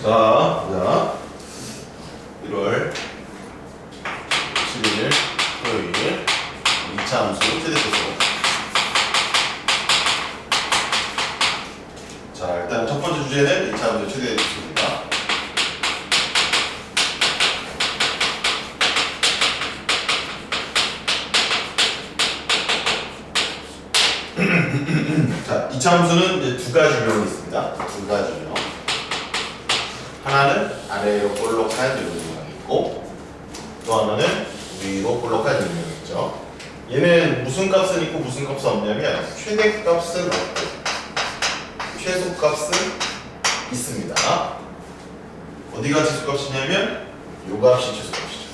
자, 보자. 1월 11일 토요일 2차 함수 최대소수. 자, 일단 첫 번째 주제는 2차 함수 최대소수입니다. 자, 2차 함수는 이제 두 가지 유형이 있습니다. 두 가지 유형. 하나는 아래로 볼록한 이런 유형이 있고, 또 하나는 위로 볼록한 이런 유형이 있죠. 얘는 무슨 값은 있고 무슨 값은 없냐면 최대값은 없고 최소값은 있습니다. 어디가 최소값이냐면 요 값이 최소값이죠.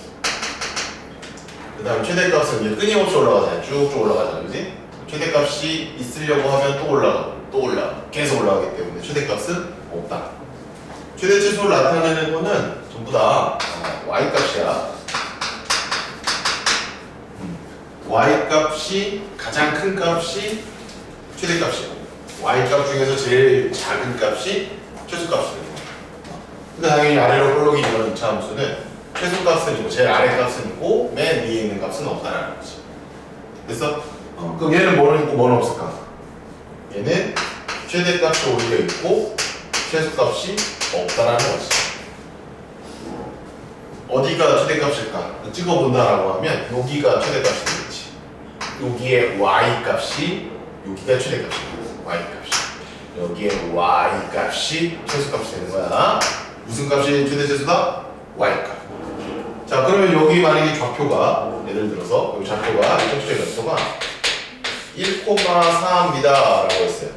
그 다음에 최대값은 이제 끊임없이 올라가잖아요. 쭉쭉 올라가잖아요. 그지? 최대값이 있으려고 하면 또 올라가고 계속 올라가기 때문에 최대값은 없다. 최대 최소를 나타내는 거는 전부 다 y값이야. y값이 가장 큰 값이 최대값이고 y값 중에서 제일 작은 값이 최소값이에요. 그러니까 당연히 아래로 볼록이 이런 2차 함수는 최소값은 있고 제일 아래 값은 있고 맨 위에 있는 값은 없다라는 거지. 그래서 그럼 얘는 뭐는 있고 뭐는 없을까? 얘는 최대값이 오히려 있고 최소값이 없다라는 거지. 어디가 최대값일까? 찍어본다라고 하면 여기가 최대값이 되겠지. 여기에 y값이 여기가 최대값이고 y값이 여기에 y값이 최소값이 되는 거야. 무슨 값이 최대 최소다? y값. 자, 그러면 여기 만약에 좌표가 예를 들어서 여기 좌표가 이정수의 좌표가 1,4입니다 라고 했어요.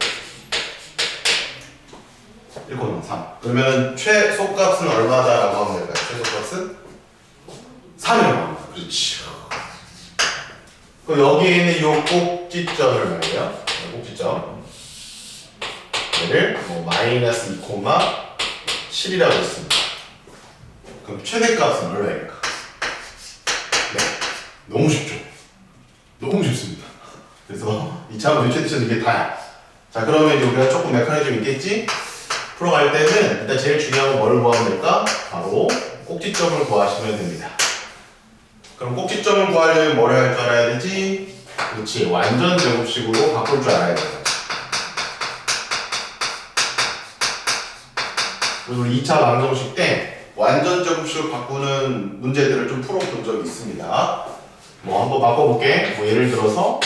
1,3. 그러면 최소값은 얼마다 라고 하면 될까요? 최소값은 3이라고 합니다. 그렇지. 그럼 여기에 있는 이 꼭지점을 말이에요. 꼭지점 얘를 마이너스 2,7이라고 했습니다. 그럼 최대값은 얼마일까? 네, 너무 쉽죠? 너무 쉽습니다. 그래서 2차 함수 최대값은 이게 다야. 자, 그러면 우리가 조금 메커니즘이 있겠지? 풀어갈 때는 일단 제일 중요한 건 뭘 구하면 될까? 바로 꼭지점을 구하시면 됩니다. 그럼 꼭지점을 구하려면 뭘 할 줄 알아야 되지? 그렇지, 완전 제곱식으로 바꿀 줄 알아야 되죠. 그리고 2차 방정식 때 완전 제곱식으로 바꾸는 문제들을 좀 풀어본 적이 있습니다. 뭐 한번 바꿔볼게. 뭐 예를 들어서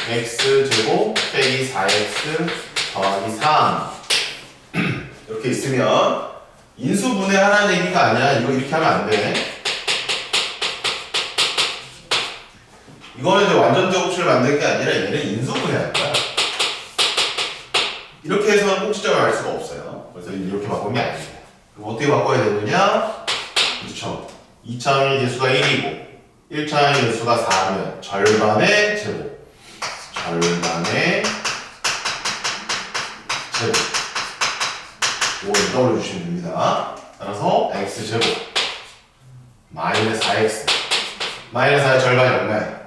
x제곱 빼기 4x 더하기 3 이렇게 있으면 인수분해하라는 얘기가 아니야. 이거 이렇게 하면 안 돼. 이거는 이제 완전 제곱식을 만든 게 아니라 얘는 인수분해할 거야. 이렇게 해서는 꼭지점을 알 수가 없어요. 그래서 이렇게 바꾸는 게 아니에요. 그럼 어떻게 바꿔야 되느냐? 그렇죠. 2차항의 개수가 1이고 1차항의 개수가 4면 절반의 제곱. 절반의 제곱. 이걸 떠올려주시면 됩니다. 따라서 x제곱 마이너스 4x 마이너스 4의 절반이 얼마야?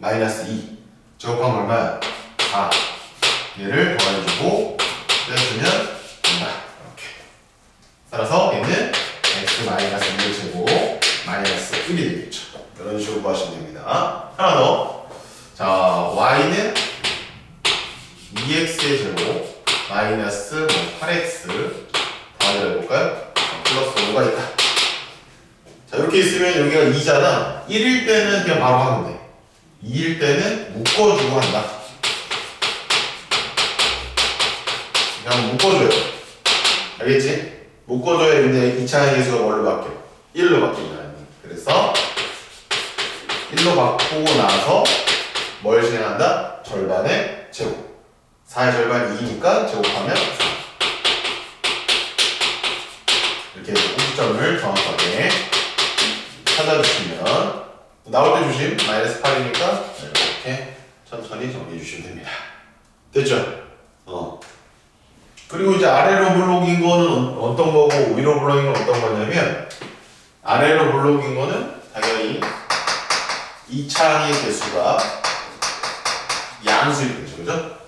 마이너스 2 제곱하면 얼마야? 4 얘를 더해주고 빼주면 된다. 이렇게. 따라서 얘는 x 마이너스 2의 제곱 마이너스 1이 되겠죠. 이런 식으로 구하시면 됩니다. 하나 더. 자, y는 2x의 제곱 마이너스 8x 더하기를 해볼까요? 플러스 5가 있다. 자, 이렇게 있으면 여기가 2잖아. 1일 때는 그냥 바로 하면 돼. 2일 때는 묶어주고 한다. 그냥 묶어줘요. 알겠지? 묶어줘야 이제 2차의 개수가 뭘로 바뀌어? 1로 바뀝니다. 그래서 1로 바꾸고 나서 뭘 진행한다? 절반의 제곱. 4의 절반이 2니까 제곱하면 4. 이렇게 해서 꼭지점을 정확하게 찾아주시면 나올 때 조심. 마이너스 8이니까 이렇게 천천히 정리해 주시면 됩니다. 됐죠? 그리고 이제 아래로 블록인 거는 어떤 거고 위로 블록인 건 어떤 거냐면 아래로 블록인 거는 당연히 2차항의 개수가 양수일 거죠. 그죠?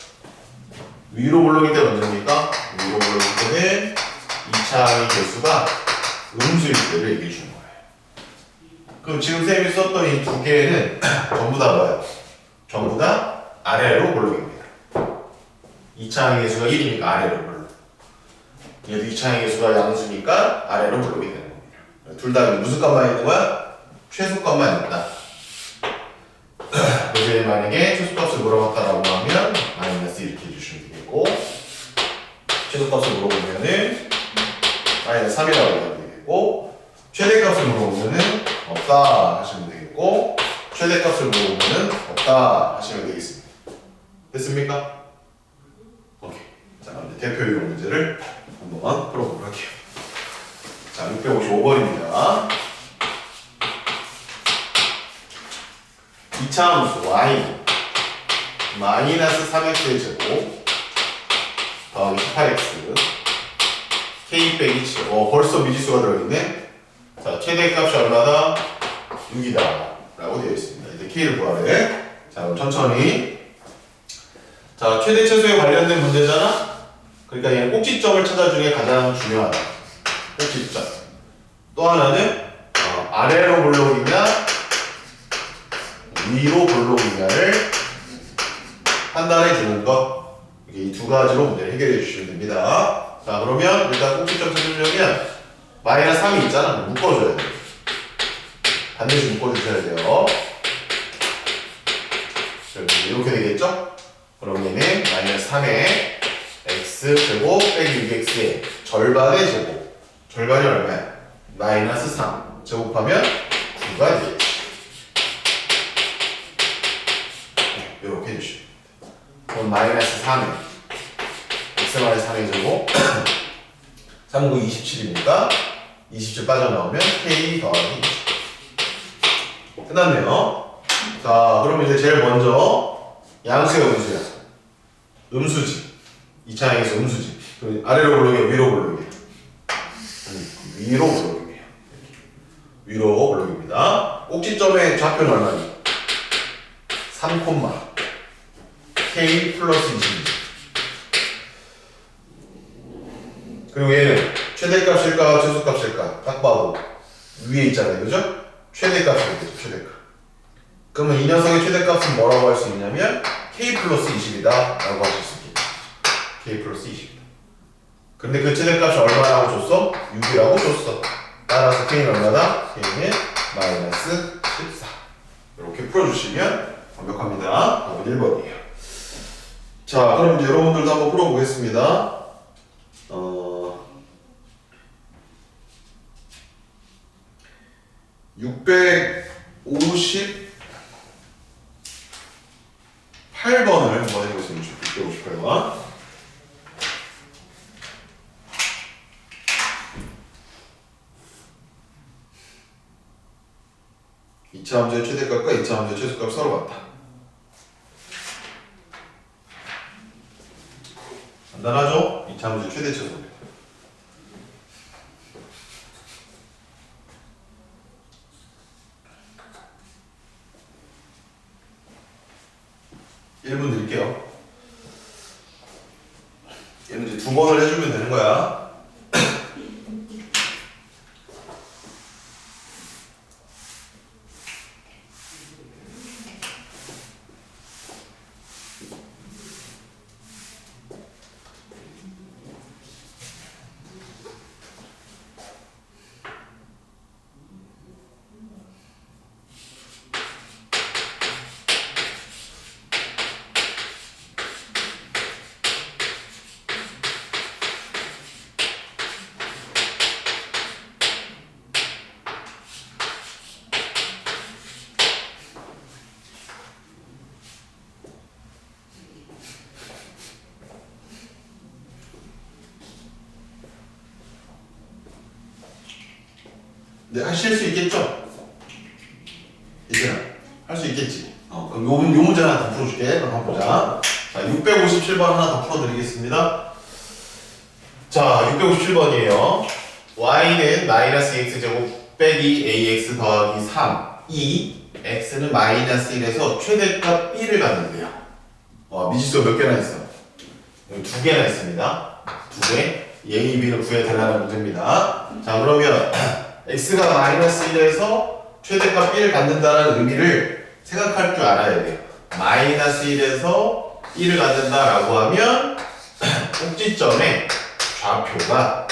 위로 블록일 때 언제입니까? 위로 블록일 때는 2차항의 개수가 음수일 때를 얘기해 주는 거예요. 그럼 지금 쌤이 썼던 이 두 개는 전부 다 뭐예요? 전부 다 아래로 볼록입니다. 2차항의 개수가 1이니까 아래로 볼록. 얘도 2차항의 개수가 양수니까 아래로 볼록이 되는 겁니다. 둘 다 무슨 값만 있는 거야? 최소값만 있다. 그래서 만약에 최소값을 물어봤다라고 하면 마이너스 이렇게 해주시면 되겠고, 최소값을 물어보면은 마이너스 3이라고 하면 되겠고, 최대값을 물어보면은 없다 하시면 되겠고, 최대값을 물어보면은 없다 하시면 되겠습니다. 됐습니까? 오케이. 자, 이제 대표 이용 문제를 한번 풀어보도록 할게요. 자, 655번입니다. 2차 함수 y 마이너스 3x의 제곱 더하기 18x k 빼기 7. 벌써 미지수가 들어있네. 자, 최대값이 얼마다? 6이다 라고 되어 있습니다. 이제 k를 구하래. 자, 그럼 천천히. 자, 최대 최소에 관련된 문제잖아. 그러니까 얘는 꼭지점을 찾아주는 게 가장 중요하다. 꼭지점. 또 하나는 아래로 볼록이냐 위로 볼록이냐를 판단해 주는 것. 이 두 가지로 문제를 해결해 주시면 됩니다. 자, 그러면 일단 꼭지점 찾으려면 마이너스 3이 있잖아. 묶어줘야 돼. 반드시 묶어주셔야 돼요. 이렇게 되겠죠? 그럼 얘는 마이너스 3의 x제곱 빼기 6x의 절반의 제곱. 절반이 얼마야? 마이너스 3. 제곱하면 9가 되겠지. 이렇게 해주시면 됩니다. 그럼 마이너스 3의 x-3의 제곱 3, 9, 27이니까 27 빠져나오면 k 더하기 20. 끝났네요. 자, 그럼 이제 제일 먼저 양수야 음수야? 음수지. 2차항에서 음수지. 그럼 아래로 볼록이야 위로 볼록이야? 위로 볼록이에요. 위로 볼록입니다. 꼭지점의 좌표는 얼마니? 3, k 플러스 20. 그리고 얘는 최대값일까 최소값일까? 딱 봐도 위에 있잖아요, 그죠? 최대값이겠죠, 최대값. 그러면 이 녀석의 최대값은 뭐라고 할 수 있냐면 k 플러스 20이다 라고 하실 수 있겠죠. k 플러스 20이다. 근데 그 최대값이 얼마라고 줬어? 6이라고 줬어. 따라서 k는 얼마다? k는 마이너스 14. 이렇게 풀어주시면 완벽합니다. 답은 1번이에요. 자, 그럼 이제 여러분들도 한번 풀어보겠습니다. 658번을 한번 해보겠습니다. 658번. 이 차 함수의 최대값과 2차 함수의 최소값 서로 같다. 간단하죠? 2차 함수의 최대 최소. (1분) 드릴게요. 얘는 이제 2번을 해주면 되는 거야. 네, 하실 수 있겠죠? 이제는 할 수 있겠지. 그럼 요 문제 하나 더 풀어줄게. 그럼 한번 보자. 자, 657번 하나 더 풀어드리겠습니다. 자, 657번이에요. y는 마이너스 x제곱 빼기 ax 더하기 3 x는 마이너스 1에서 최대값 b를 갖는데요. 미지수가 몇 개나 있어? 여기 2개나 있습니다. 2개. A, B를 구해달라는 문제입니다. 자, 그러면 x가 마이너스 1에서 최대값 1을 갖는다는 의미를 생각할 줄 알아야 돼요. 마이너스 1에서 1을 갖는다라고 하면 꼭지점의 좌표가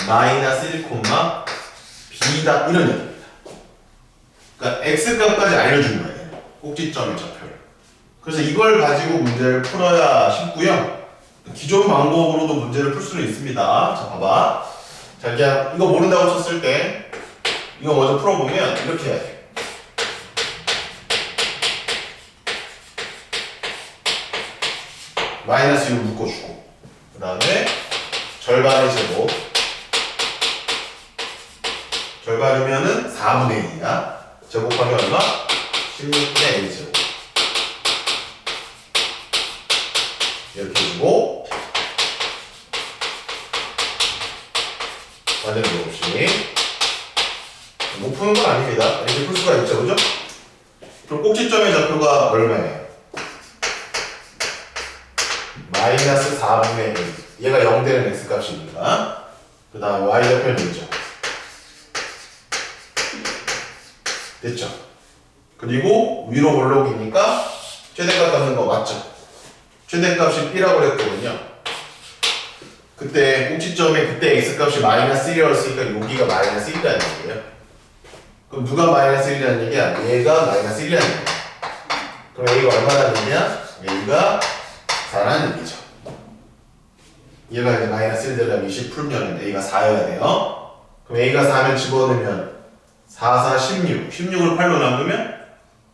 마이너스 1, b다 이런 얘기입니다. 그러니까 x값까지 알려준 거예요. 꼭지점의 좌표를. 그래서 이걸 가지고 문제를 풀어야 쉽고요. 기존 방법으로도 문제를 풀 수는 있습니다. 자, 봐봐. 자, 그냥 이거 모른다고 쳤을 때 이거 먼저 풀어보면 이렇게 해야 돼. 마이너스 1을 묶어주고 그 다음에 절반의 제곱 절반이면은 4분의 2야. 제곱하면 얼마? 16분의 a 제곱 이렇게 해주고 완전 없이 못 푸는 건 아닙니다. 이렇게 풀 수가 있죠, 그죠? 그럼 꼭지점의 좌표가 얼마예요? 마이너스 4분의 1. 얘가 0 되는 x값이니까. 그 다음에 y 좌표는 1죠. 됐죠? 그리고 위로 볼록이니까 최대값 갖는 거 맞죠? 최대값이 b라고 그랬거든요. 그때 꼭지점에 그때 x값이 마이너스 1이었으니까 여기가 마이너스 1이라는 얘기예요. 그럼 누가 마이너스 1이라는 얘기야? 얘가 마이너스 1이라는 얘기야. 그럼 a가 얼마라는 얘기냐? a가 4라는 얘기죠. 얘가 이제 마이너스 1 되려면 20 풀면 a가 4여야 돼요. 그럼 a가 4면 집어넣으면 4, 4, 16. 16을 8로 나누면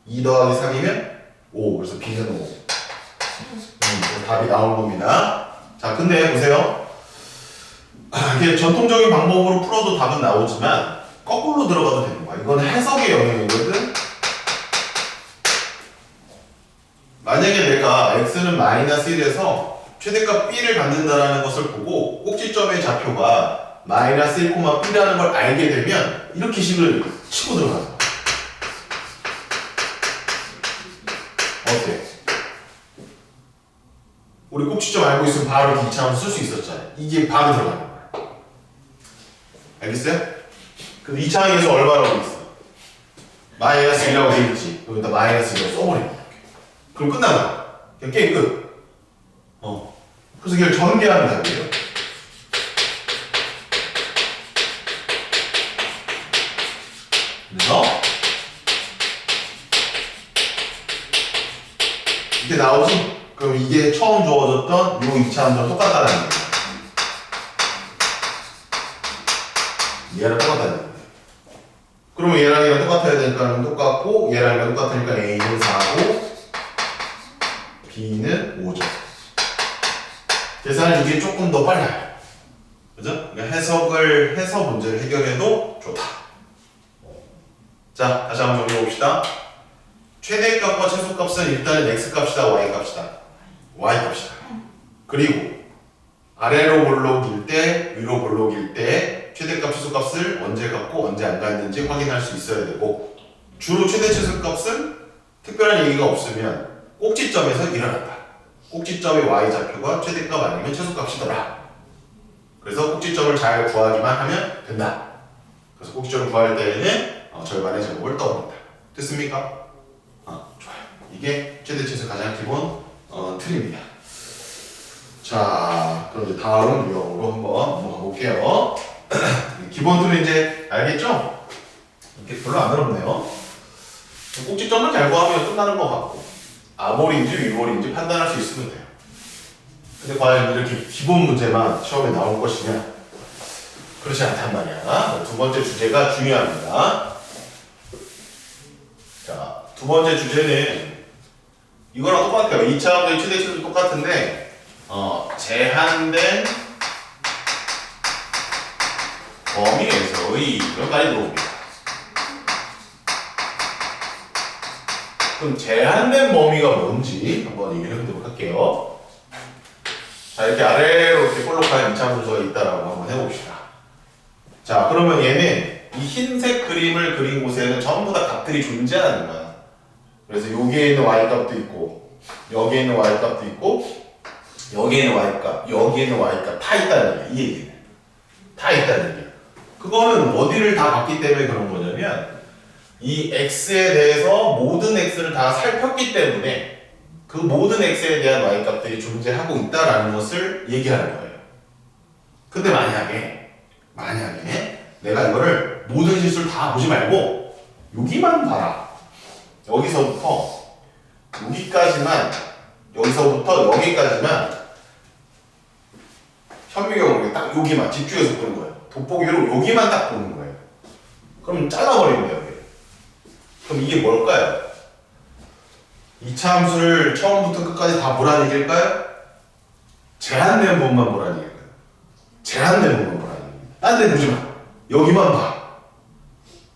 2 더하기 3이면 5. 그래서 b는 5. 답이 나온 겁니다. 자, 근데 보세요. 이게 전통적인 방법으로 풀어도 답은 나오지만 거꾸로 들어가도 되는 거야. 이건 해석의 영역이거든. 만약에 내가 x는 마이너스 1에서 최대값 b를 갖는다는 것을 보고 꼭지점의 좌표가 마이너스 1, b라는 걸 알게 되면 이렇게 식을 치고 들어가는 거야. 어때? 우리 꼭지점 알고 있으면 바로 이렇게 2차함수 쓸 수 있었잖아요. 이게 바로 들어가는 거야. 알겠어요? 그럼 2차항에서 얼마라고 있어? 마이너스 1이라고 돼 있지. 여기다 마이너스 1을 써버리는 거야. 그럼 끝나는 거야. 그냥 게임 끝. 그래서 이걸 전개하는 답이에요. 그래서 이게 나오지? 그럼 이게 처음 주어졌던 요 2차 함수랑 똑같다는 얘기예요. 얘랑 똑같다는 얘기예요. 그러면 얘랑 얘랑 똑같아야 되니까 똑같고 얘랑 얘랑 똑같으니까 A는 4고 B는 5죠. 계산은 이게 조금 더 빨라요. 그죠? 그러니까 해석을 해서 문제를 해결해도 좋다. 자, 다시 한번 정리해봅시다. 최대값과 최소값은 일단은 x값이다, y값이다. y값이다. 그리고 아래로 볼록일 때, 위로 볼록일 때 최대값, 최소값을 언제 갖고 언제 안 갖는지 확인할 수 있어야 되고 주로 최대, 최소값은 특별한 얘기가 없으면 꼭지점에서 일어난다. 꼭지점의 y좌표가 최대값 아니면 최소값이더라. 그래서 꼭지점을 잘 구하기만 하면 된다. 그래서 꼭지점을 구할 때에는 절반의 제곱을 떠올린다. 됐습니까? 좋아요. 이게 최대, 최소 가장 기본 틀입니다. 자, 그럼 이제 다음 유형으로 한번 넘어가 볼게요. 기본 틀은 이제 알겠죠? 이렇게 별로 안 어렵네요. 꼭지점을 잘 구하면 끝나는 것 같고 아볼인지 위볼인지 판단할 수 있으면 돼요. 근데 과연 이렇게 기본 문제만 시험에 나올 것이냐? 그렇지 않단 말이야. 두 번째 주제가 중요합니다. 자, 두 번째 주제는 이거랑 똑같아요. 2차 함수의 최대 최소 똑같은데 제한된 범위에서의 이런 말이 들어옵니다. 그럼 제한된 범위가 뭔지 한번 얘기를 해보도록 할게요. 자, 이렇게 아래로 이렇게 볼록한 2차 함수가 있다라고 한번 해봅시다. 자, 그러면 얘는 이 흰색 그림을 그린 곳에는 전부 다 값들이 존재하는 거야. 그래서 여기에 있는 y값도 있고 여기에 있는 y값도 있고 여기에는 y값, 여기에는 y값 다 있다는 얘기야. 이 얘기는. 다 있다는 얘기야. 그거는 어디를 다 봤기 때문에 그런 거냐면 이 x에 대해서 모든 x를 다 살폈기 때문에 그 모든 x에 대한 y값들이 존재하고 있다라는 것을 얘기하는 거예요. 근데 만약에 내가 이거를 모든 실수를 다 보지 말고 여기만 봐라. 여기서부터 여기까지만, 여기서부터 여기까지만 현미경으로 딱 여기만 집중해서 보는 거예요. 돋보기로 여기만 딱 보는 거예요. 그럼 잘라버리면 돼요. 그럼 이게 뭘까요? 이차 함수를 처음부터 끝까지 다 보라는 얘기일까요? 제한된 부분만 보라는 얘기일까요? 제한된 부분만 보라는 얘기입니다. 딴 데 보지 마. 여기만 봐.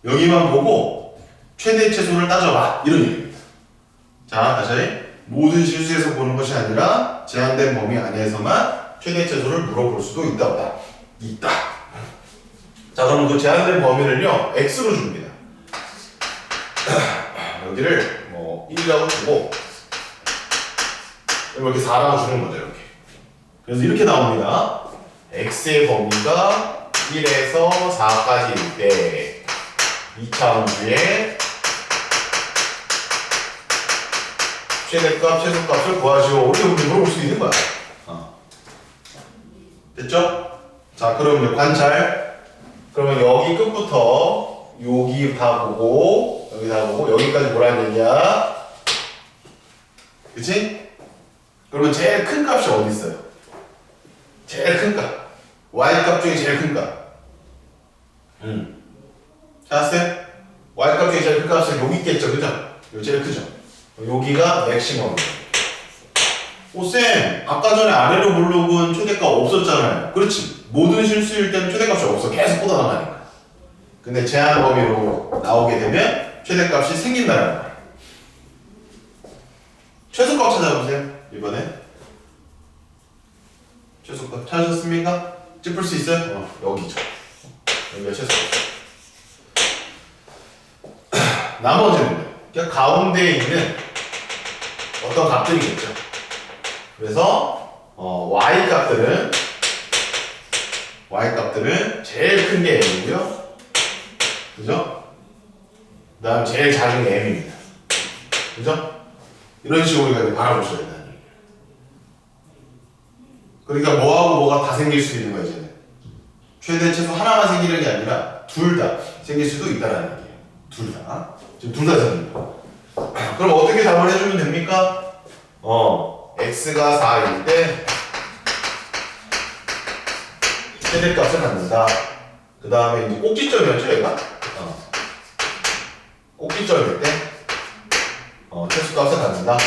여기만 보고 최대 최소를 따져봐. 이런 얘기입니다. 자, 다시 모든 실수에서 보는 것이 아니라 제한된 범위 안에서만 최대 최소를 물어볼 수도 있다, 없다? 있다. 자, 그럼 그 제한된 범위를요, x로 줍니다. 여기를 뭐 1이라고 주고 이렇게 4라고 주는 거죠, 이렇게. 그래서 이렇게 나옵니다. x의 범위가 1에서 4까지일 때 2차 함수의 최대값, 최소값을 구하시오. 이렇게 물어볼 수 있는 거야. 됐죠? 자, 그럼 이제 관찰. 그러면 여기 끝부터 여기 다 보고 여기 다 보고 여기까지 보라는 얘기야. 그치? 그러면 제일 큰 값이 어디 있어요? 제일 큰 값. y값 중에 제일 큰 값. 찾았어요? y값 중에 제일 큰 값은 여기 있겠죠, 그죠? 여기 제일 크죠? 여기가 맥시멈이에요. 쌤, 아까 전에 아래로 물록은 최대값 없었잖아요. 그렇지. 모든 실수일 때는 최대값이 없어. 계속 뻗어나가니까. 근데 제한 범위로 나오게 되면 최대값이 생긴다는 거예요. 최소값 찾아보세요. 이번에. 최소값 찾으셨습니까? 짚을 수 있어요? 여기죠. 여기가 최소값. 나머지는 그냥 가운데에 있는 어떤 값들이겠죠. 그래서 y 값들은 제일 큰 게 m이고요, 그죠? 그다음 제일 작은 게 m입니다, 그죠? 이런 식으로 우리가 바라보셔야 된다는 얘기예요. 그러니까 뭐하고 뭐가 다 생길 수 있는 거예요, 이제는. 최대 최소 하나만 생기는 게 아니라 둘 다 생길 수도 있다는 얘기예요. 둘 다. 지금 둘 다 생깁니다. 그럼 어떻게 답을 해주면 됩니까? x가 4일 때 최대값을 갖는다. 그 다음에 이제 꼭지점이었죠, 얘가? 꼭지점일 때 최소값을 갖는다.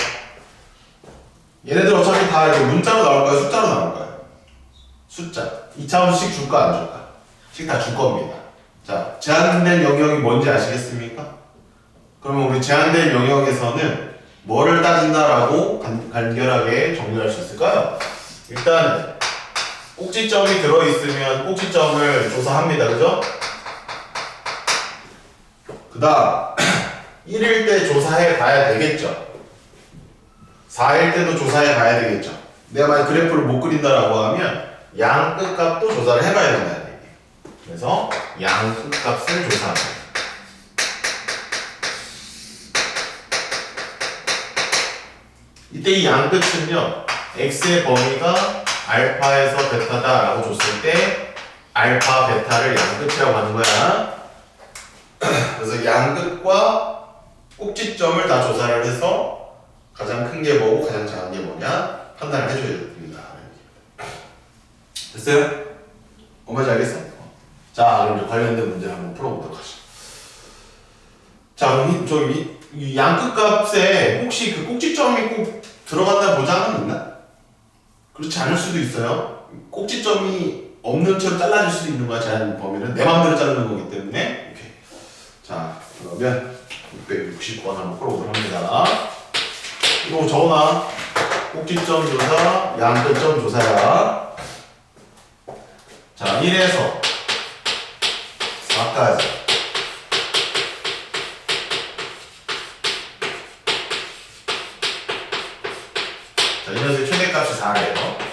얘네들 어차피 다 이렇게 문자로 나올까요? 숫자로 나올까요? 숫자. 2차원씩 줄까 안 줄까? 씩 다 줄 겁니다. 자, 제한된 영역이 뭔지 아시겠습니까? 그러면 우리 제한된 영역에서는 뭐를 따진다라고 간결하게 정리할 수 있을까요? 일단 꼭지점이 들어있으면 꼭지점을 조사합니다. 그죠? 그 다음 1일 때 조사해 봐야 되겠죠. 4일 때도 조사해 봐야 되겠죠. 내가 만약 그래프를 못 그린다라고 하면 양 끝값도 조사를 해봐야 된다는 얘기예요. 그래서 양 끝값을 조사합니다. 이때 이 양 끝은요, x의 범위가 알파에서 베타다 라고 줬을 때 알파, 베타를 양 끝이라고 하는 거야. 그래서 양 끝과 꼭지점을 다 조사를 해서 가장 큰 게 뭐고 가장 작은 게 뭐냐 판단을 해줘야 됩니다. 됐어요? 뭔지 알겠어? 자, 그럼 이제 관련된 문제 한번 풀어보도록 하죠. 자, 그럼 이 양끝값에 혹시 그 꼭지점이 꼭 들어간다는 보장은 있나? 그렇지 않을 수도 있어요. 꼭지점이 없는 채로 잘라질 수도 있는 거야, 제한 범위는. 내 마음대로 자르는 거기 때문에. 오케이. 자, 그러면 669번 한번 풀어보도록 합니다. 이거 적어놔. 꼭지점 조사, 양끝점 조사야. 자, 1에서 4까지. 자, 이 녀석의 최대값이 4래요.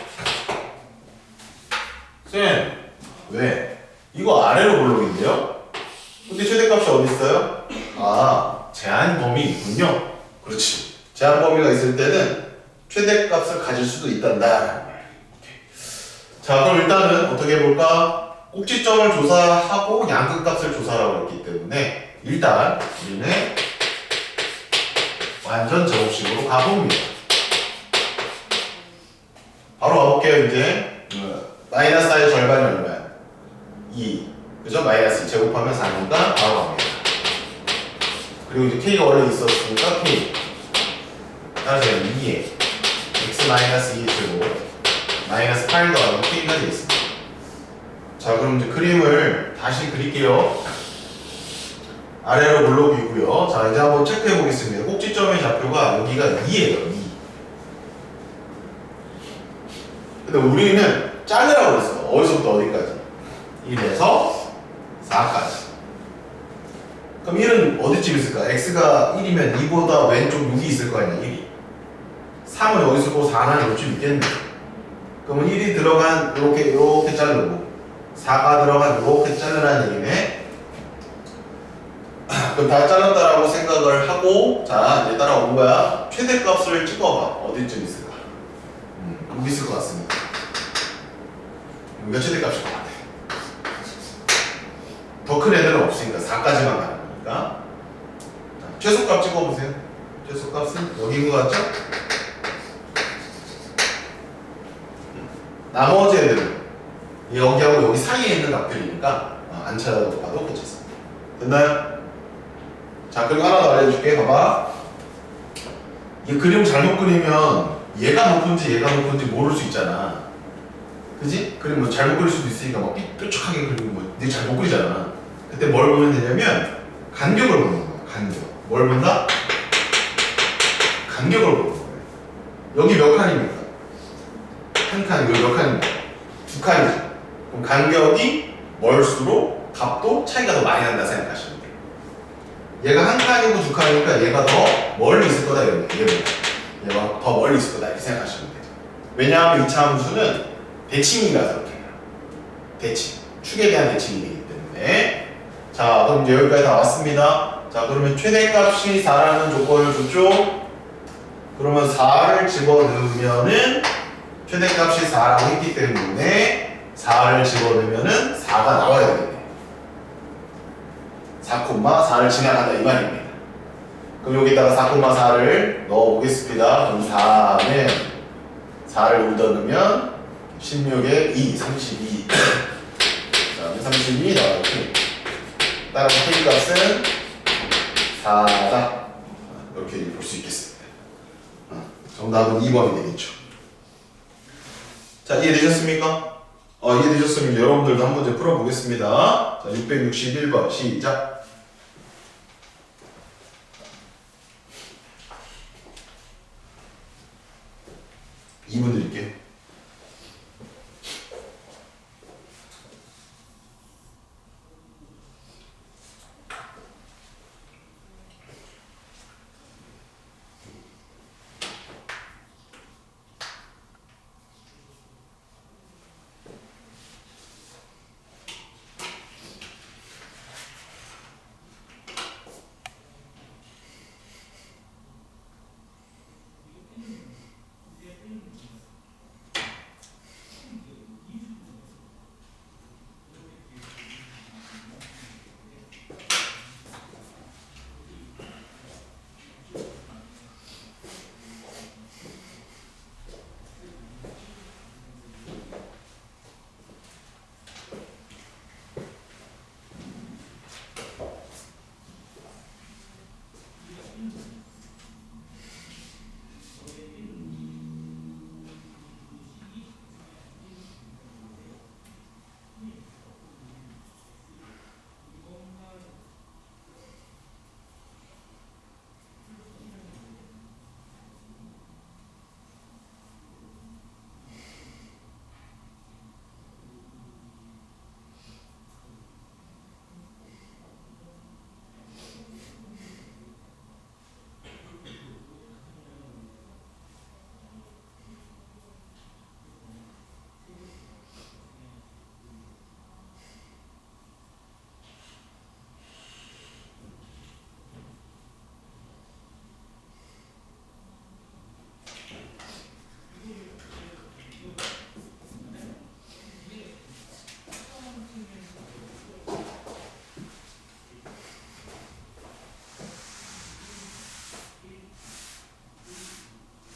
왜? 이거 아래로 볼록인데요? 근데 최대값이 어디 있어요? 아, 제한 범위 있군요. 그렇지. 제한 범위가 있을 때는 최대값을 가질 수도 있단다. 자, 그럼 일단은 어떻게 해볼까? 꼭지점을 조사하고 양끝값을 조사하라고 했기 때문에 일단 우리는 완전 제곱식으로 가봅니다. 바로 가볼게요. 이제 마이너스 4의 절반이 얼마야? 2. 그죠? 마이너스 2 제곱하면 4니까 바로 갑니다. 그리고 이제 k가 원래 있었으니까 k 따라서 2에 x 마이너스 2 제곱 마이너스 8 더하기 k가 되겠습니다. 자, 그럼 이제 그림을 다시 그릴게요. 아래로 블록이고요. 자, 이제 한번 체크해 보겠습니다. 꼭지점의 좌표가 여기가 2예요. 2. 근데 우리는 자르라고 그랬어. 어디서부터 어디까지? 1에서 4까지. 그럼 1은 어디쯤 있을까? x가 1이면 2보다 왼쪽 6이 있을 거 아니야, 1이. 3은 여기 있을 거고 4는 요쯤 있겠네. 그러면 1이 들어간 이렇게 자르고 4가 들어간 이렇게 자르라는 얘기네. 그럼 다 잘랐다라고 생각을 하고 자, 이제 따라온 거야. 최대값을 찍어봐. 어디쯤 있을까? 여기 있을 것 같습니다. 여기가 최대값일 것 같아. 더 큰 애들은 없으니까 4까지만 가는 거니까. 자, 최소값 찍어보세요. 최소값은 여기인 것 같죠? 나머지 애들은 여기하고 여기 사이에 있는 값들이니까 안 찾아봐도 괜찮습니다. 됐나요? 자, 그리고 하나 더 알려줄게. 봐봐. 이 그림 잘못 그리면 얘가 높은지 얘가 높은지 모를 수 있잖아. 그지? 그림 뭐 잘못 그릴 수도 있으니까 막 뾰족하게 그리고 뭐 네가 잘못 그리잖아. 그때 뭘 보면 되냐면 간격을 보는 거야. 간격. 뭘 본다? 간격을 보는 거야. 여기 몇 칸입니까? 한 칸, 여기 몇 칸입니까? 두 칸이죠. 그럼 간격이 멀수록 값도 차이가 더 많이 난다 생각하시면 돼요. 얘가 한 칸이고 두 칸이니까 얘가 더 멀리 있을 거다 이렇게. 얘가 더 멀리 있을 거다 이렇게 생각하시면 돼요. 왜냐하면 이 함수는 대칭이라서 그렇게 해요. 대칭. 축에 대한 대칭이 되기 때문에. 자, 그럼 이제 여기까지 다 왔습니다. 자, 그러면 최대값이 4라는 조건을 줬죠? 그러면 4를 집어넣으면은 최대값이 4라고 했기 때문에 4를 집어넣으면은 4가 나와야 되겠네. 4,4를 지나간다 이 말입니다. 그럼 여기다가 4,4를 넣어보겠습니다. 그럼 4는 4를 여기다 넣으면 16에 2, 32. 자, 32 나와야지. 따라서 k값은 4다. 이렇게 볼 수 있겠습니다. 정답은 2번이 되겠죠. 자, 이해되셨습니까? 이해되셨으면 여러분들도 한 문제 풀어보겠습니다. 자, 661번 시작. 2분 드릴게요.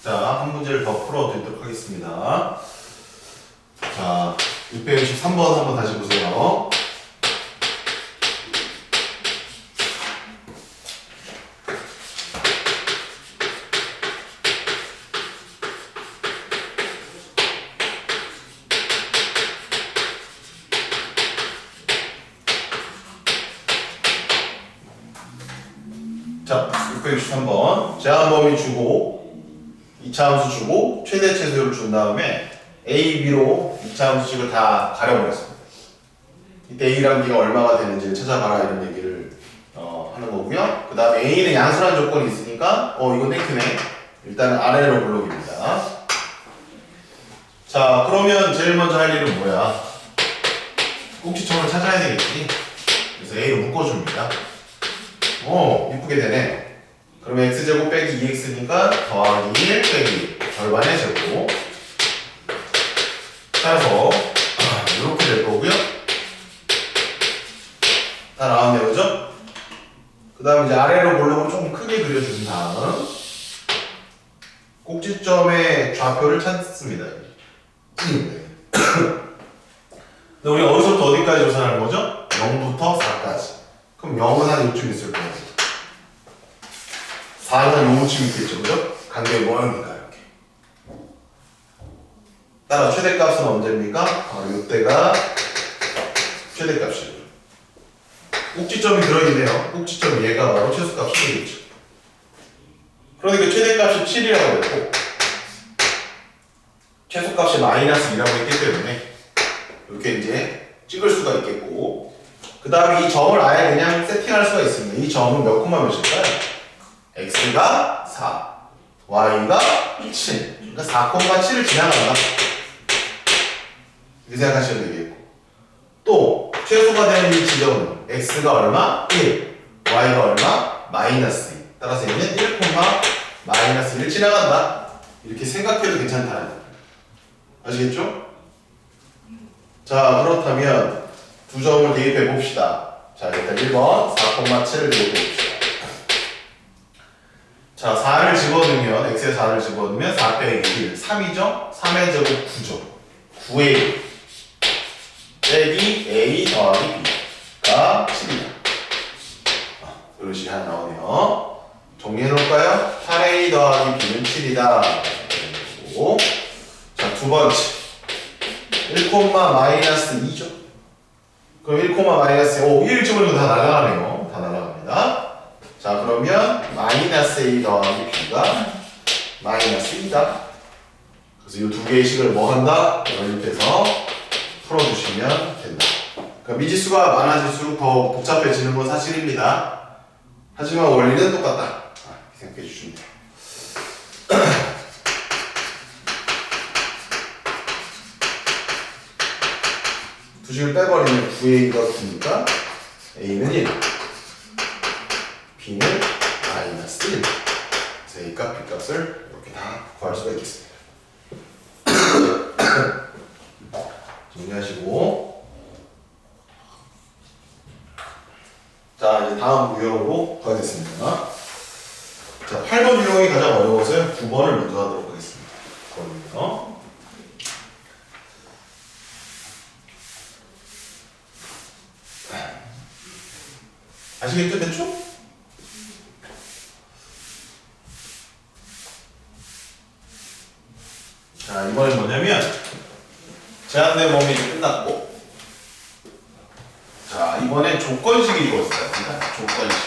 자, 한 문제를 더 풀어드리도록 하겠습니다. 자, 663번 한번 다시 보세요. 자, 663번. 제한 범위 주고 2차 함수 주고 최대 최소를 준 다음에 A, B로 2차 함수식을 다 가려버렸습니다. 이때 A랑 B가 얼마가 되는지를 찾아봐라 이런 얘기를 하는 거고요. 그 다음에 A는 양수라는 조건이 있으니까 이거 땡큐네. 일단은 아래로 블록입니다. 자, 그러면 제일 먼저 할 일은 뭐야? 꼭지점을 찾아야 되겠지. 그래서 A로 묶어줍니다. 이쁘게 되네. 그러면 x제곱 빼기 2x니까 더하기 1 빼기 절반의 제곱 따라서 이렇게 될 거고요. 다 나왔네요, 그죠? 그 다음 이제 아래로 볼록을 조금 크게 그려준 다음 꼭지점의 좌표를 찾습니다. 근데 우리 어디서부터 어디까지 조사하는 거죠? 0부터 4까지. 그럼 0은 한 요쯤 있을 거예요. 4는 한 요쯤 있겠죠, 그죠? 간격이 뭐하니까 이렇게. 따라 최대값은 언제입니까? 이때가 최대값이에요. 꼭지점이 들어있네요. 꼭지점 얘가 바로 최소값이 되겠죠. 그러니까 최대값이 7이라고 했고 최소값이 마이너스 2라고 했기 때문에 이렇게 이제 찍을 수가 있겠고 그 다음에 이 점을 아예 그냥 세팅할 수가 있습니다. 이 점은 몇 콤마 몇일까요? x가 4, y가 7. 그러니까 4, 7을 지나간다. 이렇게 생각하시면 되겠고 또 최소가 되는 이 지점은 x가 얼마? 1, y가 얼마? 마이너스 2. 따라서 얘는 1, 마이너스 1 지나간다. 이렇게 생각해도 괜찮다는 거예요. 아시겠죠? 자, 그렇다면 두 점을 대입해 봅시다. 자, 일단 1번 4,7을 대입해 봅시다. 자, 4를 집어넣으면 x에 4를 집어넣으면 4 빼기 1, 3이죠? 3의 제곱 9죠. 9의 1 빼기 a 더하기 b가 7이다. 이런 식이 하나 나오네요. 정리해 놓을까요? 8a 더하기 b는 7이다. 그리고 자, 두 번째 1, 마이너스 2죠. 그럼 1, 마이너스 1 집어넣으면 다 날아가네요. 다 날아갑니다. 자, 그러면 마이너스 a 더하기 b가 마이너스 2다. 그래서 이 두 개의 식을 뭐 한다? 연립해서 풀어주시면 된다. 그러니까 미지수가 많아질수록 더 복잡해지는 건 사실입니다. 하지만 원리는 똑같다. 이렇게 생각해 주시면 돼요. 두 식을 빼버리면 9a가 9니까 a는 1, b는 마이너스 1. 그래서 a 값, b 값을 이렇게 다 구할 수가 있겠습니다. 정리하시고 자, 이제 다음 유형으로 가겠습니다. 자, 8번 유형이 가장 어려워서 9번을 먼저 하도록 하겠습니다. 9번이요. 아시겠죠, 대충? 자, 이번엔 뭐냐면 제한된 범위 끝났고 자, 이번엔 조건식이 이루어졌습니다. 조건식.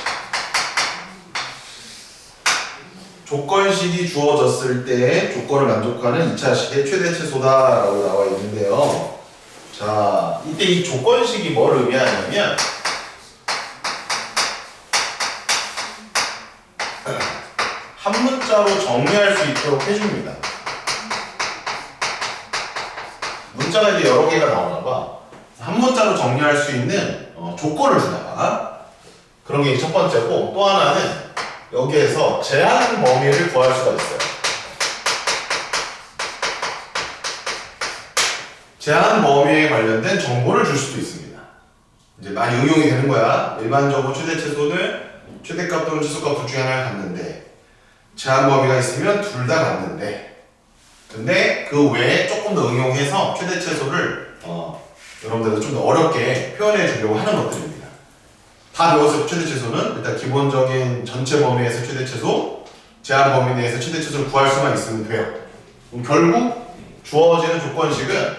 조건식이 주어졌을 때 조건을 만족하는 2차식의 최대 최소다라고 나와 있는데요. 자, 이때 이 조건식이 뭘 의미하냐면 한 문자로 정리할 수 있도록 해줍니다. 문자가 이제 여러 개가 나오나 봐. 한 문자로 정리할 수 있는 조건을 주나 봐. 그런 게 첫 번째고 또 하나는 여기에서 제한 범위를 구할 수가 있어요. 제한 범위에 관련된 정보를 줄 수도 있습니다. 이제 많이 응용이 되는 거야. 일반적으로 최대 최소는 최대값 또는 최소값 둘 중에 하나를 갖는데 제한 범위가 있으면 둘 다 갖는데, 근데 그 외에 조금 더 응용해서 최대 최소를 여러분들도 좀 더 어렵게 표현해 주려고 하는 것들입니다. 다 배웠을 최대 최소는 일단 기본적인 전체 범위 내에서 최대 최소, 제한 범위 내에서 최대 최소를 구할 수만 있으면 돼요. 그럼 결국 주어지는 조건식은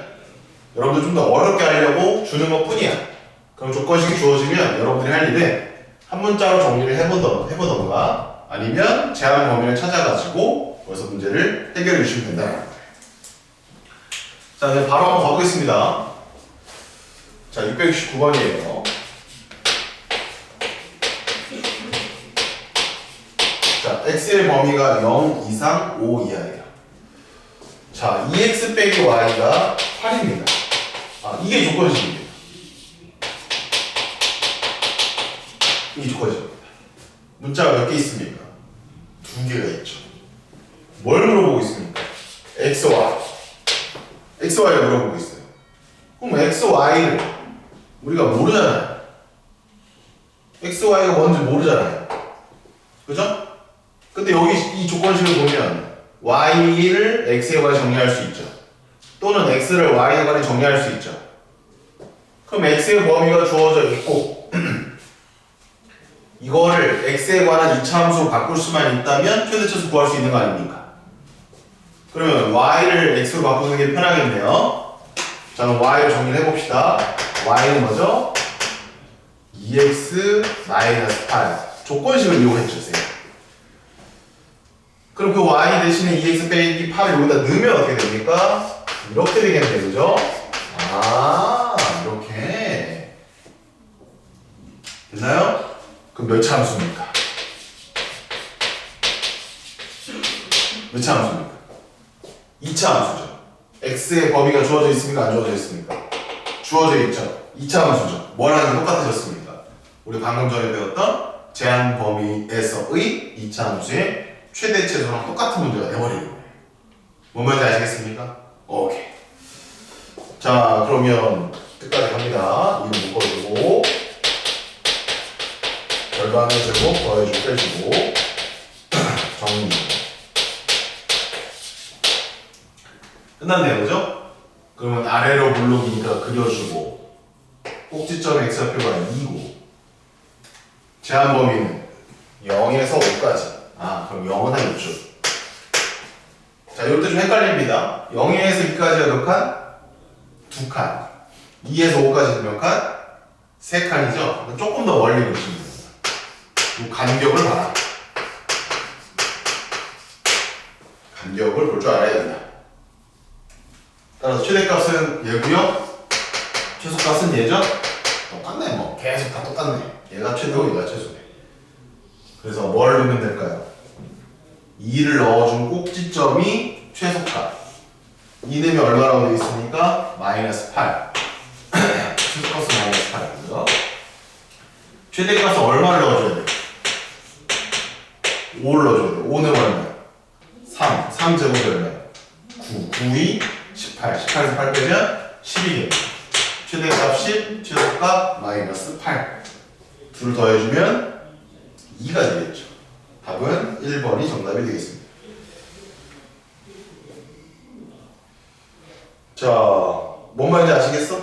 여러분들 좀 더 어렵게 하려고 주는 것 뿐이야. 그럼 조건식이 주어지면 여러분들이 할 일은 한 문자로 정리를 해보던가 아니면 제한 범위를 찾아가지고 거기서 문제를 해결해 주시면 된다. 자, 이제 바로 한번 가보겠습니다. 자, 669번이에요. 자, x의 범위가 0 이상 5 이하예요. 자, 2x 빼기 y가 8입니다. 이게 조건식입니다. 이게 조건식입니다. 문자가 몇 개 있습니까? 2개가 있죠. 뭘 물어보고 있습니까? x, y. x, y를 물어보고 있어요. 그럼 x, y를 우리가 모르잖아요. x, y가 뭔지 모르잖아요. 그죠? 근데 여기 이 조건식을 보면 y를 x에 관해 정리할 수 있죠. 또는 x를 y에 관해 정리할 수 있죠. 그럼 x의 범위가 주어져 있고 이거를 x에 관한 이차함수로 바꿀 수만 있다면 최대치수 구할 수 있는 거 아닙니까? 그러면 y를 x로 바꾸는 게 편하겠네요. 자, 그럼 y를 정리를 해봅시다. y는 뭐죠? 2x-8 조건식을 이용했죠, 쌤. 그럼 그 y 대신에 2x 빼기 8을 여기다 넣으면 어떻게 됩니까? 이렇게 되겠네요, 그죠? 이렇게 됐나요? 그럼 몇 차 함수입니까? 몇 차 함수입니까? 2차 함수죠. x의 범위가 주어져 있습니까? 안 주어져 있습니까? 주어져 있죠. 2차 함수죠. 뭐랑 똑같아졌습니까? 우리 방금 전에 배웠던 제한 범위에서의 2차 함수의 최대 최소랑 똑같은 문제가 되어버리는 거예요. 뭔 말인지 아시겠습니까? 오케이. 자, 그러면 끝까지 갑니다. 이거 묶어주고 절반을 제곱 더해주고 빼주고 정리. 끝났네요, 그죠? 그러면 아래로 블록이니까 그려주고 꼭지점 x좌표가 2고 제한 범위는 0에서 5까지. 그럼 0은 한 6줄. 자, 이럴 때 좀 헷갈립니다. 0에서 2까지가 몇 칸? 2칸. 2에서 5까지는 몇 칸? 3칸이죠? 조금 더 멀리 보시면 됩니다. 이 간격을 봐라. 간격을 볼 줄 알아야 된다. 따라서 최대값은 얘고요. 최소값은 얘죠? 똑같네, 뭐. 계속 다 똑같네. 얘가 최대고 얘가 최소네. 그래서 뭘 넣으면 될까요? 2를 넣어준 꼭지점이 최소값. 2 넣으면 얼마라고 되어 있습니까? 마이너스 8. 최소값은 마이너스 8이고요. 최대값은 얼마를 넣어줘야 돼? 5를 넣어줘야 돼. 5는 얼마? 3. 3제곱이 얼마야? 9. 9이 18. 18에서 8 빼면 12개. 최대값 10, 최소값 마이너스 8. 둘을 더해주면 2가 되겠죠. 답은 1번이 정답이 되겠습니다. 자, 뭔 말인지 아시겠어?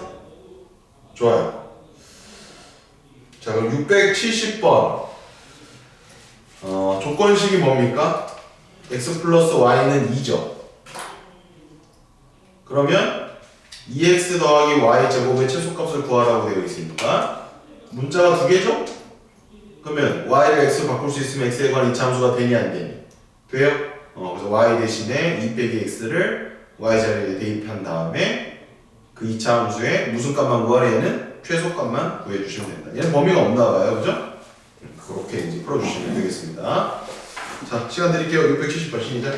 좋아요. 자, 그럼 670번. 조건식이 뭡니까? x 플러스 y는 2죠. 그러면 2x 더하기 y 제곱의 최소값을 구하라고 되어 있으니까 문자가 두 개죠? 그러면 y를 x로 바꿀 수 있으면 x에 관한 이차함수가 되니 안 되니? 돼요? 그래서 y 대신에 2 빼기 x를 y 자리에 대입한 다음에 그 이차함수의 무슨 값만 구하래? 얘는 최소값만 구해주시면 된다. 얘는 범위가 없나 봐요, 그죠? 그렇게 이제 풀어주시면 되겠습니다. 자, 시간 드릴게요. 670번 시작.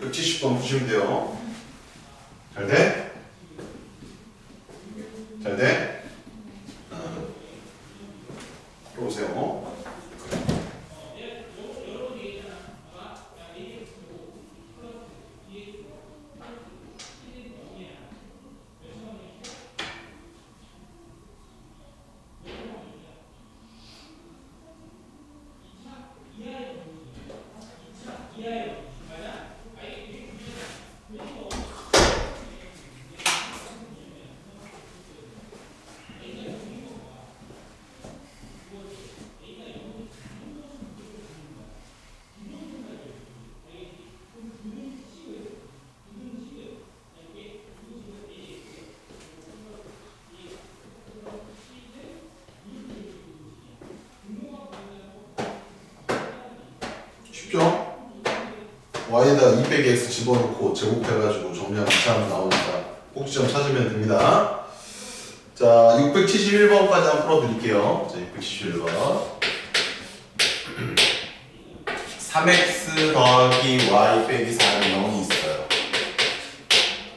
(170번) 푸시면 돼요. 잘 돼? 잘 돼? 들어오세요. 쉽죠? y에다 200x 집어넣고 제곱해가지고 정리하면 이차함수 나오니까 꼭지점 찾으면 됩니다. 자, 671번까지 한번 풀어드릴게요. 자, 671번 3x 더하기 y 빼기 4는 0이 있어요.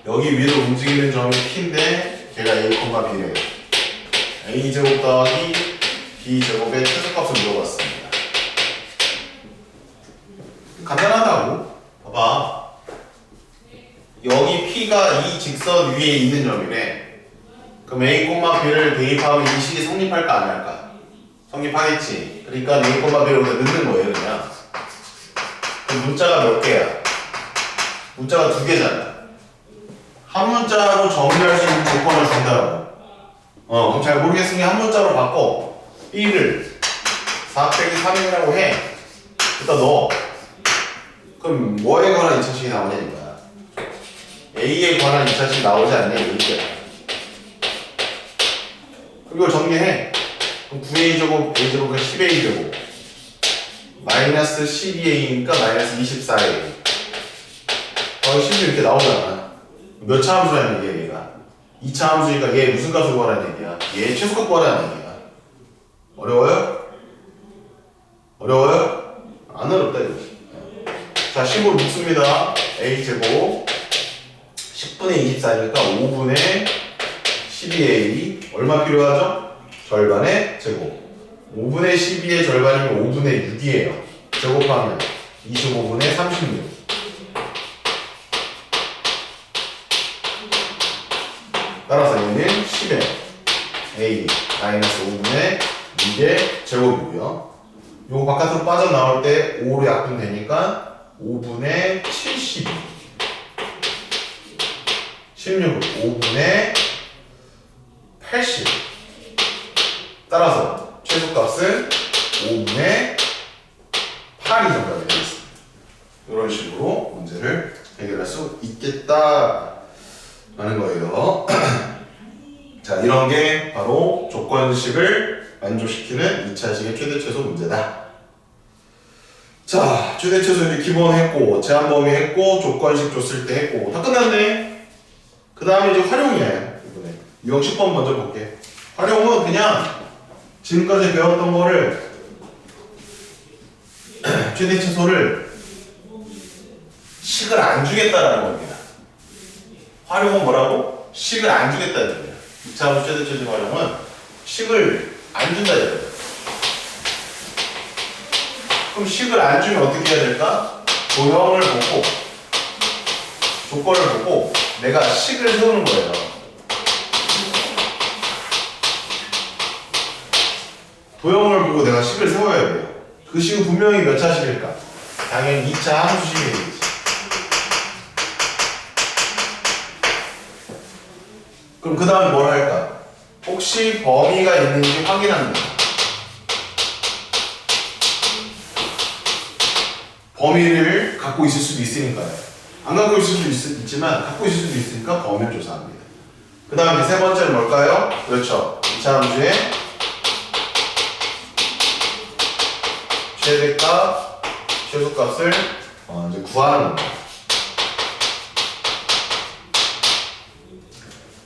여기 위로 움직이는 점이 p인데 걔가 a, b래요. a제곱 더하기 b제곱의 최소값을 물어봤습니다. 간단하다고. 봐봐. 여기 P가 이 직선 위에 있는 점이래. 그럼 A, B를 대입하면 이 식이 성립할까 안 할까? 성립하겠지. 그러니까 A, B를 여기다 넣는 거예요, 그냥. 그럼 문자가 몇 개야? 문자가 2개잖아. 한 문자로 정리할 수 있는 조건을 준다고. 그럼 잘 모르겠으니 한 문자로 바꿔. B를 4 빼기 3이라고 해. 여기다 넣어. 그럼 뭐에 관한 2차식이 나오냐 이거야. A에 관한 2차식이 나오지 않냐 이거야. 그럼 이걸 정리해. 그럼 9a제곱 a제곱은 10a제곱 마이너스 12a니까 마이너스 24a 10이 이렇게 나오잖아. 몇 차 함수라는 얘기야 얘가. 2차 함수니까 얘 무슨 값을 구하라는 얘기야. 얘 최소값 구하라는 얘기야. 어려워요? 어려워요? 안 어렵다 이거. 자, 10으로 묶습니다. a제곱 10분의 24니까 5분의 12a 얼마 필요하죠? 절반의 제곱 5분의 12의 절반이면 5분의 6이에요. 제곱하면 25분의 36 따라서 얘는 10의 a 마이너스 5분의 6의 제곱이고요. 요거 바깥으로 빠져나올 때 5로 약분되니까 5분의 72 16을 5분의 80 따라서 최소값은 5분의 8이 정답이 되겠습니다. 이런 식으로 문제를 해결할 수 있겠다 라는 거예요. 자, 이런 게 바로 조건식을 만족시키는 2차식의 최대최소 문제다. 자, 최대최소 이제 기본 했고, 제한범위 했고, 조건식 줬을 때 했고, 다 끝났네. 그 다음에 이제 활용이에요. 이번에 유형 10번 먼저 볼게. 활용은 그냥 지금까지 배웠던 거를 최대최소를 식을 안 주겠다라는 겁니다. 활용은 뭐라고? 식을 안 주겠다는 거예요. 2차 함수 최대최소 활용은 식을 안 준다 이거예요. 그럼 식을 안 주면 어떻게 해야 될까? 도형을 보고 조건을 보고 내가 식을 세우는 거예요. 도형을 보고 내가 식을 세워야 돼요. 그 식은 분명히 몇 차식일까? 당연히 2차 함수식이 되겠지. 그럼 그 다음에 뭘 할까? 혹시 범위가 있는지 확인합니다. 범위를 갖고 있을 수도 있으니까요. 안 갖고 있을 수도 있지만 갖고 있을 수도 있으니까 범위를 조사합니다. 그 다음에 세 번째는 뭘까요? 그렇죠. 2차 함수의 최대값, 최소값을 이제 구하는 겁니다.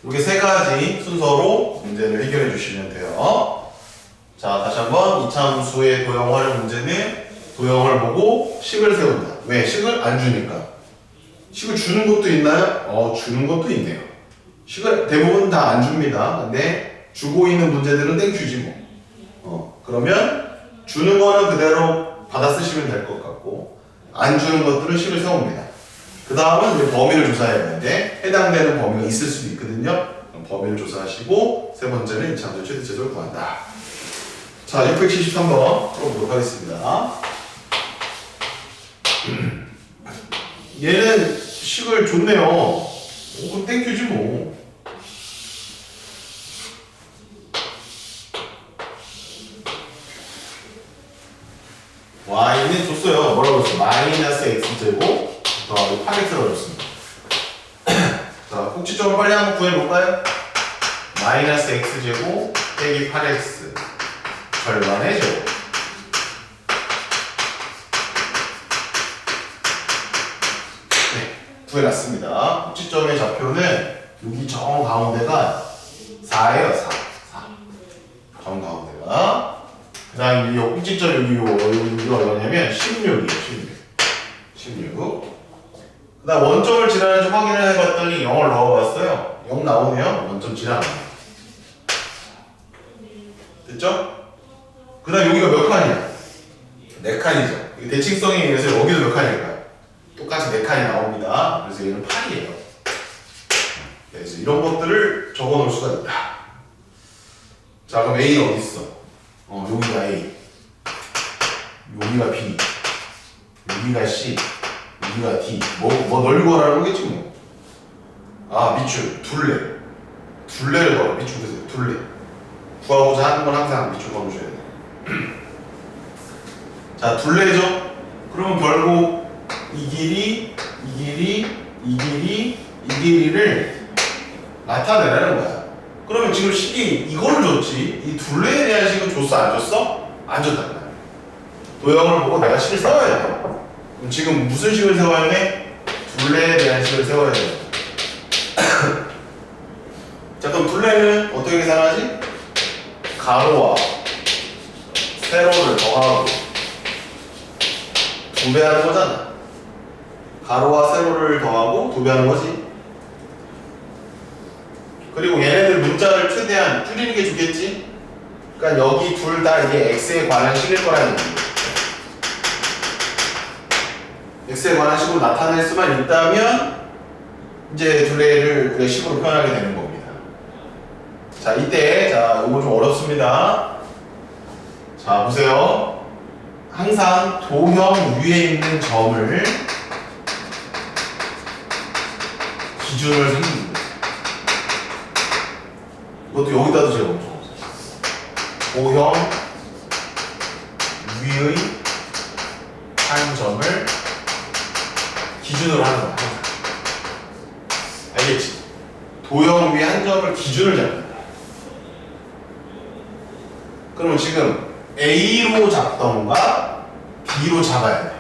이렇게 세 가지 순서로 문제를 해결해 주시면 돼요. 자, 다시 한번 2차 함수의 도형 활용 문제는 도형을 보고 식을 세운다. 왜? 식을 안 주니까. 식을 주는 것도 있나요? 주는 것도 있네요. 식을 대부분 다 안 줍니다. 근데 주고 있는 문제들은 땡큐지 뭐. 그러면 주는 거는 그대로 받아 쓰시면 될 것 같고 안 주는 것들은 식을 세웁니다. 그 다음은 이제 범위를 조사해야 하는데 해당되는 범위가 있을 수도 있거든요. 그럼 범위를 조사하시고 세 번째는 2차 함수의 최대 최소를 구한다. 자, 673번 풀어보도록 하겠습니다. 얘는 식을 줬네요. 그럼 땡큐지 뭐. y는 줬어요. 뭐라고 했어? 마이너스 x제곱 더하기 8x라고 줬습니다. 자, 꼭지점을 빨리 한번 구해볼까요? 마이너스 x제곱 빼기 8x 절반의 제곱. 네, 구해놨습니다. 꼭지점의 좌표는 여기 정 가운데가 4예요. 4. 정 가운데가. 그 다음 이 꼭지점 여기가 얼마냐면 16이에요. 16. 그 다음 원점을 지나는지 확인을 해봤더니 0을 넣어봤어요. 0 나오네요. 원점 지나가요. 됐죠? 그 다음 여기가 몇 칸이야? 4칸이죠. 대칭성에 의해서 여기도 몇 칸일까요? 똑같이 4칸이 나옵니다. 그래서 얘는 8이에요. 그래서 이런 것들을 적어 놓을 수가 있다. 자, 그럼 A 어디 있어? 여기가 A, 여기가 B, 여기가 C, 여기가 D. 뭐 널리거라는 거겠지 뭐. 아, 밑줄, 둘레를 걸어. 밑줄 보세요. 둘레. 구하고자 하는 건 항상 밑줄 걸어줘야 돼. 자, 둘레죠? 그러면 결국 이 길이를 나타내라는 거야. 그러면 지금 식이 이걸 줬지, 이 둘레에 대한 식은 줬어, 안 줬어? 안 줬단 말이야. 도형을 보고 내가 식을 세워야 돼. 그럼 지금 무슨 식을 세워야 돼? 둘레에 대한 식을 세워야 돼. 자, 그럼 둘레는 어떻게 계산하지? 가로와 세로를 더하고 2배 하는 거잖아. 가로와 세로를 더하고 2배 하는 거지. 그리고 얘네들 문자를 최대한 줄이는 게 좋겠지? 그러니까 여기 둘 다 이게 x에 관한 식일 거라는 얘기예요. x에 관한 식으로 나타낼 수만 있다면 이제 둘레를 우리가 식으로 표현하게 되는 겁니다. 자, 이때 이거 좀 어렵습니다. 자, 보세요. 항상 도형 위에 있는 점을 기준을 생깁니다. 이것도 여기다도 제가 먼저 도형 위의 한 점을 기준으로 하는 거야. 알겠지? 도형 위의 한 점을 기준을 잡는다. 그러면 지금 A로 잡던가 B로 잡아야 돼.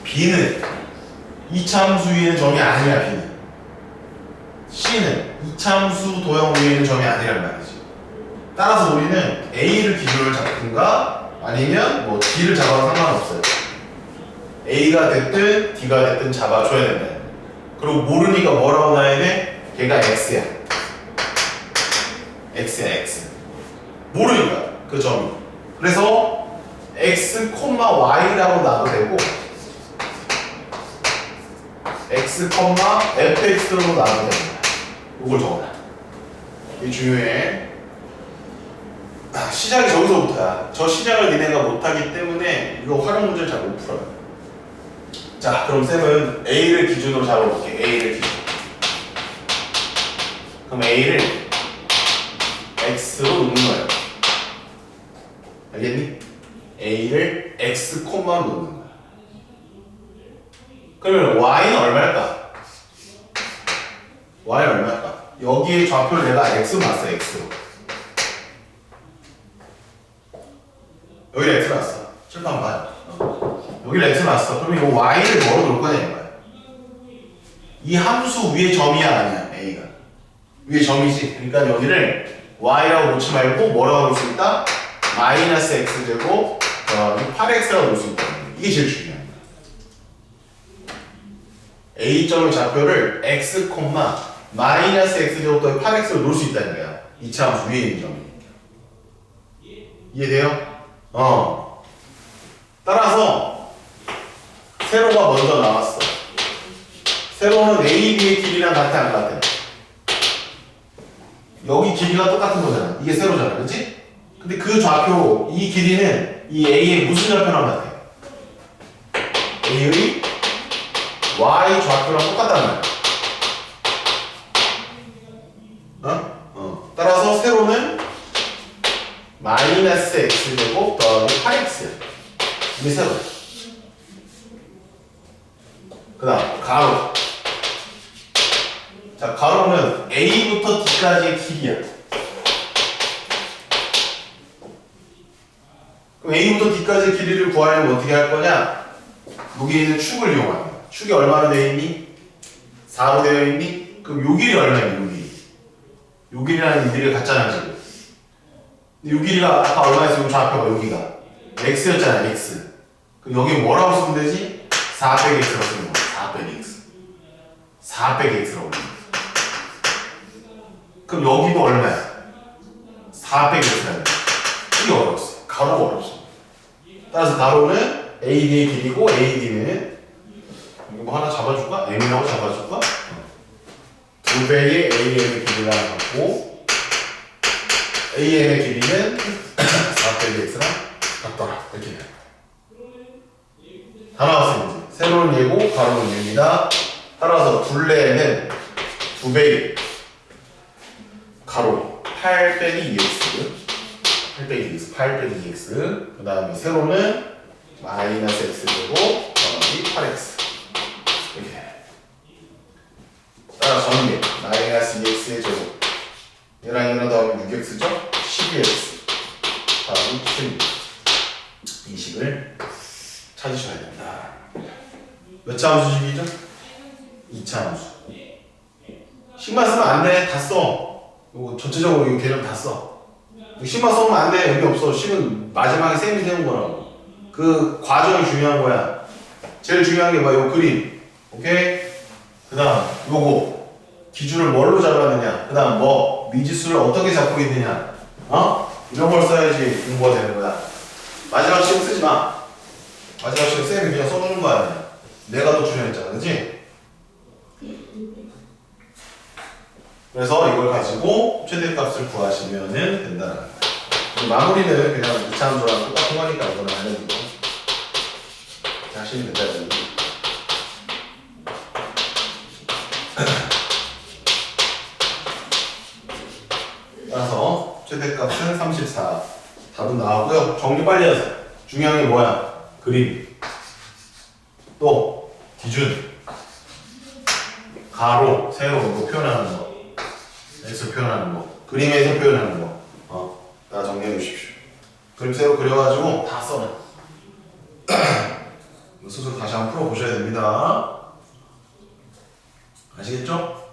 B는 2차 함수 위에 있는 점이 아니야. B는 C는 2차 함수 도형 위에 있는 점이 아니란 말이지. 따라서 우리는 A를 기준을 잡든가 아니면 뭐 D를 잡아도 상관없어요. A가 됐든 D가 됐든 잡아줘야 된다. 그리고 모르니까 뭐라고 놔야 돼? 걔가 X야. X야, X. 모르니까 그 점이. 그래서 X, Y라고 놔도 되고 x, fx로 나누면 됩니다. 이걸 적어라. 이게 중요해. 시작이 저기서부터야. 저 시작을 니네가 못하기 때문에 이거 활용 문제를 잘 못 풀어요. 자, 그럼 쌤은 A를 기준으로 잡아볼게. A를 기준. 그럼 A를 X로 놓는 거예요. 알겠니? A를 X, 로 놓는 거야. 그러면 Y는 얼마일까? Y는 얼마일까? 여기에 좌표를 내가 X로 놨어, X로. 여기를 X로 놨어. 칠판 봐요. 여기를 X로 놨어. 그러면 이 Y를 뭐로 놓을 거냐, 이거야. 이 함수 위에 점이야, 아니야, A가. 위에 점이지. 그러니까 여기를 Y라고 놓지 말고 뭐라고 놓을 수 있다? 마이너스 X제곱 8X라고 놓을 수 있다. 이게 제일 중요한 거야. A점의 좌표를 X, 마이너스 X제곱 더하기 8X로 놓을 수 있다는 거야. 2차 함수 위에 있는 점이. 이해돼요? 따라서 세로가 먼저 나왔어. 세로는 A, B의 길이랑 같아, 안 같아? 여기 길이가 똑같은 거잖아. 이게 세로잖아, 그렇지? 근데 그 좌표, 이 길이는 이 A의 무슨 좌표랑 같아? A의 Y 좌표랑 똑같다는 거야. 따라서 세로는 마이너스 X제곱 더하기 8X야. 이게 세로. 그 다음 가로. 자, 가로는 A부터 D까지의 길이야. 그럼 A부터 D까지의 길이를 구하려면 어떻게 할 거냐? 여기 있는 축을 이용하는 거야. 축이 얼마나 되어 있니? 4로 되어 있니? 그럼 요 길이 얼마니? 요 길이. 요 길이라는 이 길이가 같잖아, 지금. 근데 요 길이가 아까 얼마였어? 요 좌표가 여기가 X였잖아, X. 그럼 여기 뭐라고 쓰면 되지? 4 빼기 X라고 쓰는 거야. 4 빼기 X. 4 빼기 X라고. 그럼 여기도 얼마야? 4 빼기 X라는 거야. 이게 어렵어. 가로가 어렵어. 따라서 가로는 AD의 길이고 AD는 이거 뭐 하나 잡아줄까? M이라고 잡아줄까? 2배의 AM의 길이랑 같고 AM의 길이는 4 빼기 X랑 같더라. 이렇게 다 나왔어요. 이제 세로는 얘고 가로는 얘입니다. 따라서 둘레는 2배의 가로 8 빼기 2x 8 빼기 2x 8 빼기 2x 그 다음에 세로는 마이너스 x제곱 더하기 8x 이렇게. 따라 전개 마이너스 2x의 제곱 얘랑 얘랑 더하면 6x죠? 12x 더하기 16 이 식을 찾으셔야 된다. 몇 차 함수식이죠? 2차 함수. 식만 쓰면 안 돼. 다 써. 이거 전체적으로 이 개념 다 써. 식만 써면 안 돼. 의미 없어. 식은 마지막에 쌤이 세운 거라고. 그 과정이 중요한 거야. 제일 중요한 게 뭐야? 요 그림. 오케이? 그 다음 요거 기준을 뭘로 잡았느냐. 그 다음 뭐 미지수를 어떻게 잡고 있느냐. 이런 걸 써야지 공부가 되는 거야. 마지막 식은 쓰지 마. 마지막 식은 쌤이 그냥 써주는 거 아니야. 내가 더 중요했잖아. 그치? 그래서 이걸 가지고 최대값을 구하시면 된다는 거야. 마무리는 그냥 2차 함수랑 똑같은 거니까 이거는 안 해도 자신이 된다는 얘기. 따라서 최대값은 34. 답은 나왔고요. 정리 빨리 하세요. 중요한 게 뭐야? 그림. 또 기준. 가로, 세로 이거 표현하는 거. X 표현하는 거. 그림에서 표현하는 거. 다 정리해 주십시오. 그림 세로 그려가지고 다 써놔. 스스로 다시 한번 풀어보셔야 됩니다. 아시겠죠?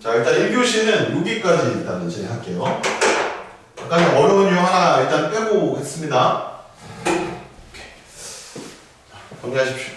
자, 일단 1교시는 여기까지 일단 진행할게요. 약간 어려운 유형 하나 일단 빼고 했습니다. 정리하십시오.